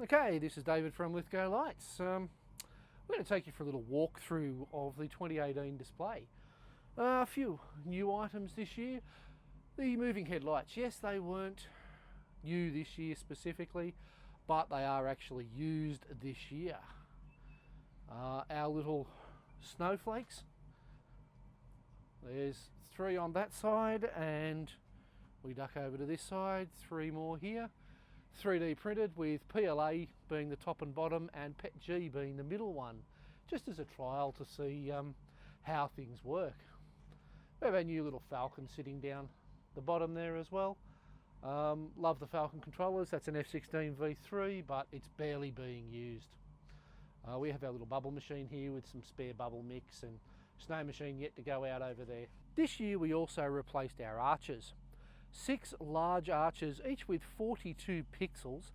Okay, this is David from LithgowLights. We're going to take you for a little walkthrough of the 2018 display. A few new items this year. The moving headlights, yes, they weren't new this year specifically, but they are actually used this year. Our little snowflakes, there's 3 on that side, and we duck over to this side, 3 more here. 3D printed with PLA being the top and bottom and PETG being the middle one, just as a trial to see how things work. We have our new little Falcon sitting down the bottom there as well. Love the Falcon controllers. That's an F16 V3, but it's barely being used. We have our little bubble machine here with some spare bubble mix and snow machine yet to go out over there. This year we also replaced our arches. 6 large arches, each with 42 pixels,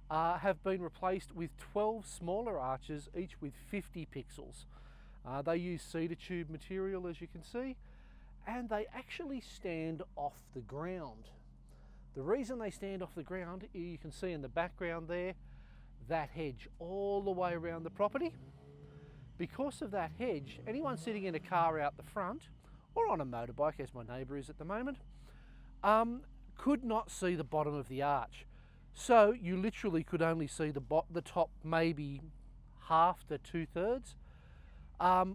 have been replaced with 12 smaller arches, each with 50 pixels. They use cedar tube material, as you can see, and they actually stand off the ground. The reason they stand off the ground, you can see in the background there, that hedge all the way around the property. Because of that hedge, anyone sitting in a car out the front, or on a motorbike, as my neighbour is at the moment, could not see the bottom of the arch. So you literally could only see the top maybe half to 2/3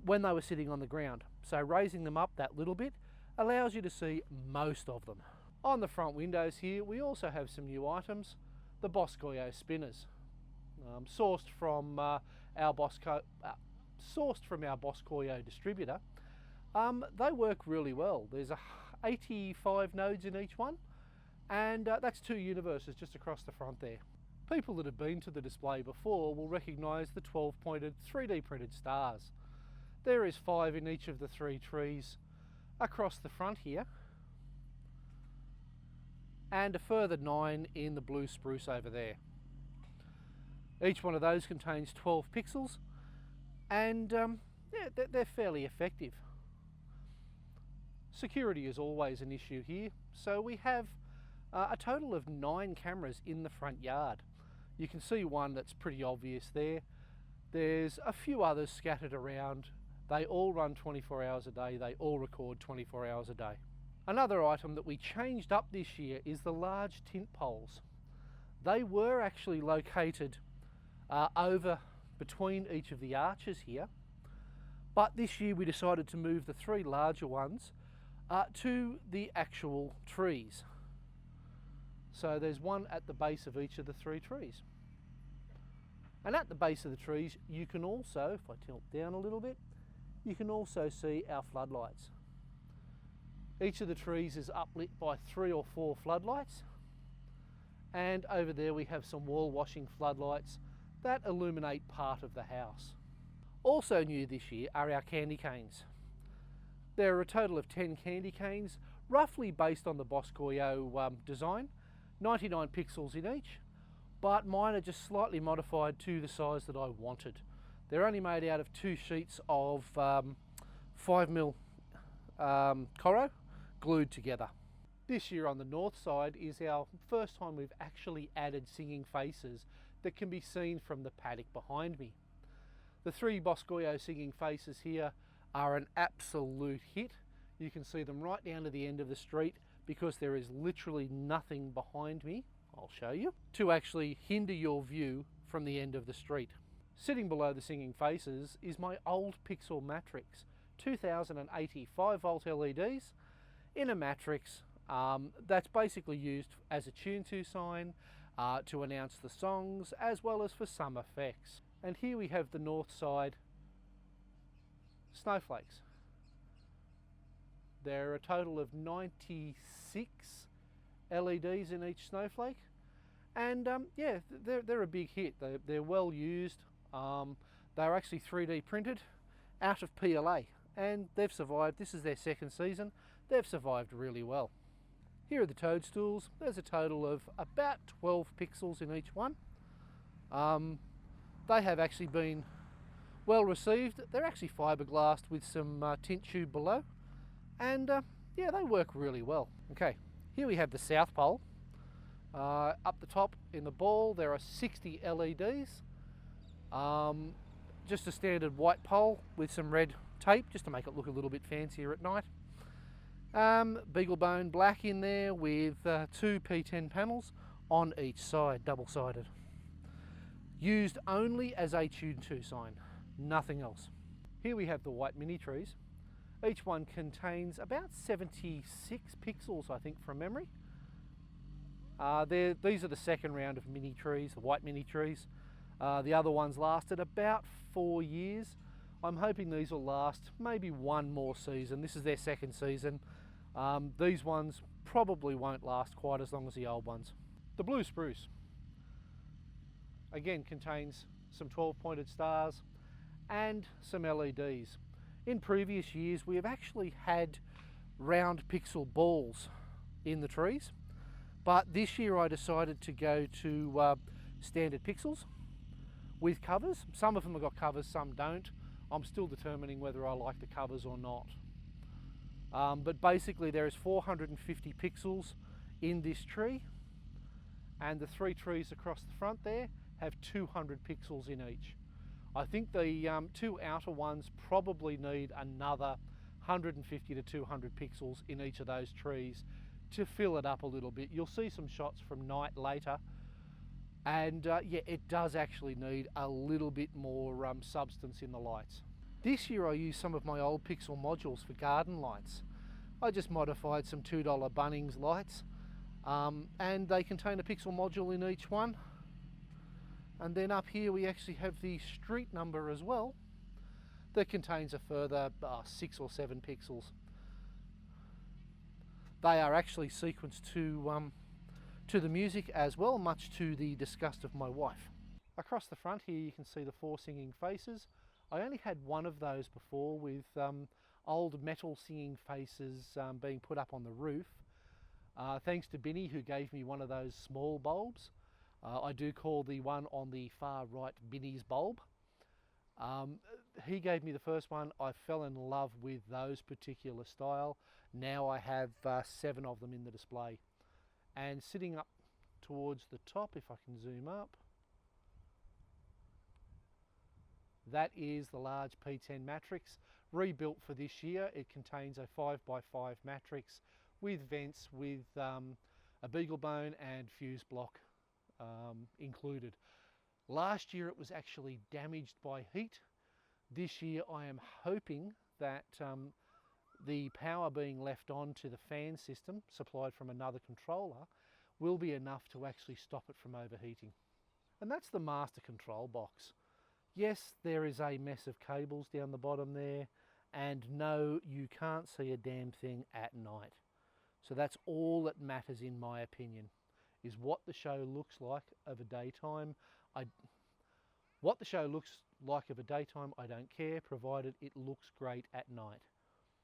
when they were sitting on the ground. So raising them up that little bit allows you to see most of them. On the front windows here we also have some new items. The Boscoyo spinners, sourced from our Boscoyo distributor. They work really well. There's 85 nodes in each one, and that's 2 universes just across the front there. People that have been to the display before will recognise the 12-pointed 3D printed stars. There is 5 in each of the 3 trees across the front here, and a further 9 in the blue spruce over there. Each one of those contains 12 pixels, and yeah, they're fairly effective. Security is always an issue here, so we have a total of 9 cameras in the front yard. You can see one that's pretty obvious there. There's a few others scattered around. They all run 24 hours a day, they all record 24 hours a day. Another item that we changed up this year is the large tint poles. They were actually located over between each of the arches here, but this year we decided to move the 3 larger ones to the actual trees. So there's one at the base of each of the 3 trees. And at the base of the trees you can also, if I tilt down a little bit, you can also see our floodlights. Each of the trees is uplit by 3 or 4 floodlights, and over there we have some wall washing floodlights that illuminate part of the house. Also new this year are our candy canes. There are a total of 10 candy canes, roughly based on the Boscoyo design, 99 pixels in each, but mine are just slightly modified to the size that I wanted. They're only made out of 2 sheets of 5mm Coro glued together. This year on the north side is our first time we've actually added singing faces that can be seen from the paddock behind me. The 3 Boscoyo singing faces here are an absolute hit. You can see them right down to the end of the street because there is literally nothing behind me, I'll show you, to actually hinder your view from the end of the street. Sitting below the singing faces is my old Pixel Matrix, 2080 5-volt LEDs in a matrix that's basically used as a tune-to sign to announce the songs as well as for some effects. And here we have the north side snowflakes. There are a total of 96 LEDs in each snowflake, and yeah, they're a big hit. They're well used. They're actually 3D printed out of PLA, and they've survived. This is their 2nd season. They've survived really well. Here are the toadstools. There's a total of about 12 pixels in each one. They have actually been well received. They're actually fiberglassed with some tint tube below, and yeah, they work really well. Okay, here we have the South Pole. Up the top in the ball there are 60 LEDs. Just a standard white pole with some red tape just to make it look a little bit fancier at night. Beagle bone black in there with 2 P10 panels on each side, double-sided. Used only as a Tune 2 sign, nothing else. Here we have the white mini trees. Each one contains about 76 pixels, I think, from memory. These are the second round of mini trees, the white mini trees. The other ones lasted about 4 years. I'm hoping these will last maybe one more season. This is their second season. These ones probably won't last quite as long as the old ones. The blue spruce, again, contains some 12-pointed stars and some LEDs. In previous years we have actually had round pixel balls in the trees, but this year I decided to go to standard pixels with covers. Some of them have got covers, some don't. I'm still determining whether I like the covers or not. But basically there is 450 pixels in this tree, and the 3 trees across the front there have 200 pixels in each. I think the 2 outer ones probably need another 150 to 200 pixels in each of those trees to fill it up a little bit. You'll see some shots from night later, and yeah, it does actually need a little bit more substance in the lights. This year I used some of my old pixel modules for garden lights. I just modified some $2 Bunnings lights, and they contain a pixel module in each one. And then up here we actually have the street number as well that contains a further 6 or 7 pixels. They are actually sequenced to the music as well, much to the disgust of my wife. Across the front here you can see the 4 singing faces. I only had one of those before, with old metal singing faces being put up on the roof. Thanks to Binny, who gave me one of those small bulbs. I do call the one on the far right Binny's bulb. He gave me the first one. I fell in love with those particular style. Now I have 7 of them in the display. And sitting up towards the top, if I can zoom up, that is the large P10 matrix, rebuilt for this year. It contains a 5x5 matrix with vents, with a beagle bone and fuse block included. Last year it was actually damaged by heat. This year I am hoping that the power being left on to the fan system, supplied from another controller, will be enough to actually stop it from overheating. And that's the master control box. Yes, there is a mess of cables down the bottom there, and no, you can't see a damn thing at night. So that's all that matters, in my opinion, is what the show looks like over daytime. What the show looks like over daytime, I don't care, provided it looks great at night.